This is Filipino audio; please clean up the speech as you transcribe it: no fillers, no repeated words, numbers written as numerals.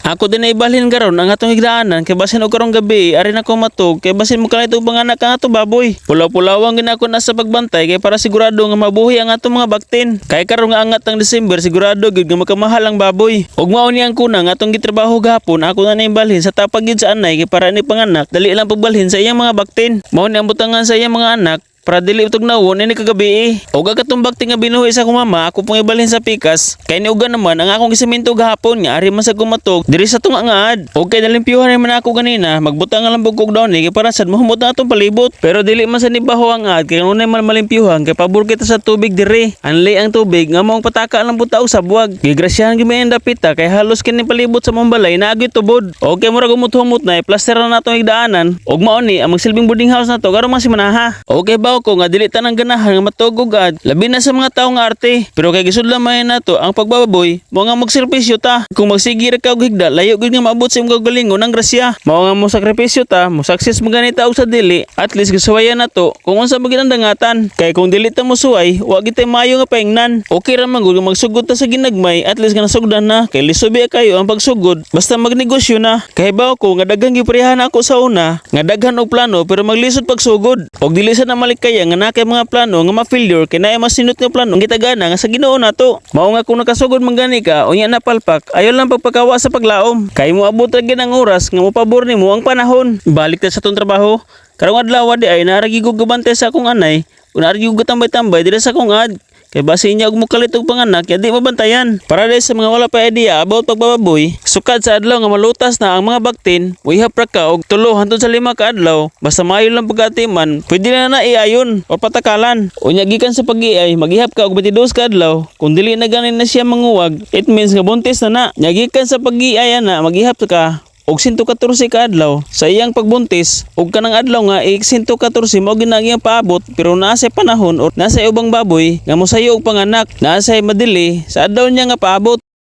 Ako din ay ibalhin karon ang atong higdaanan kay basin og karong gabi ari na ko matug kay basin mo kalay tug panganak ang ato baboy. Pulaw-pulawang gid ako nasa pagbantay kay para sigurado nga mabuhi ang atong mga baktin. Kay karon nga angat ang December sigurado gid nga makamahal ang baboy. Ug mao ni ang kuna nga atong gitrabaho gahapon ako na ibalhin sa tapag gid sa anay kay para ni panganak dali lang pagbalhin sa iyang mga baktin. Mao ni ang butangan sa iyang mga anak para dili utog nawon ini kagabi. Og agatumbak nga binuhi sa akong mama ako pong ibalhin sa pikas kay niuga naman ang akong gisemento gahapon nga ari man sa gumatog diri sa tunga ngaad. Og kay nalimpyuhan man ako ganina magbutang lang bugkog daw ni kay para sad mahumot na atong palibot. Pero dili man sa nibaho ang ngaad kay unay man malimpyuhan kay pabor kita sa tubig diri. Anli ang tubig nga maong pataka lang buta og sa buwag. Gigrasyahan gyud may dapita kay halos kini palibot sa mong balay na agoy tubod. Og kay mura gumut-humot na plaster na natong higdaanan. Og mao ni ang magsilbing boarding house na to karon man si manaha. Okay ba ko nga dili tanang ganahan nga matugog ad labi na sa mga tawo nga arte pero kay gisudlan man nato ang pagbababoy mo nga magservisyo ta kung magsige ra ka og higda layo gid nga maabot sa imong kagalingon ang grasya mao nga mo sakripisyo ta mo success mo ganita og sa dili at least gisuwayan nato kung unsa magid ang dangatan kay kung dili ta mo suway wa gid tay maayo nga paingnan okay ra man gud magsugod ta sa ginagmay at least nga nasugdan na kay lisubi kayo ang pagsugod basta magnegosyo na kay baw ko nga daghang giprehan ako sa una nga daghan og plano pero maglisod pagsugod og dili sa na malikaya nga na kay mga plano nga ma-failure kay naay masinot nga plano gitagana nga sa Ginoo nato mao nga kung nakasugod man gani ka unya napalpak ayo lang pagpakawa sa paglaom kay mo abot ra gid ang oras nga mopabor nimo ang panahon balik ta sa tong trabaho karong adlaw di ay naragi ko gabante sa akong anay ug naragi ko tambay-tambay diri sa akong ad kay basin niya og mukalit og panganak ya di mabantayan para dahil sa mga wala pa idea about pagbababoy sukad sa adlaw nga malutas na ang mga baktin uyhap ra ka og 3 hangtod sa 5 ka adlaw basta maayo lang pagatiman pwede na iayon o patakalan unya gikan sa pag-iay maghihap ka og 22 ka adlaw kung dili na ganin na siya manguwag it means nga buntis na nya gikan sa pag-iay na maghihap ka og 114 ka adlaw sa iyang pagbuntis og kanang adlaw nga 114 mao ginagiyang paabot pero naa say panahon or nasa ubang baboy nga mosayo og panganak naa say madili sa adlaw niya nga paabot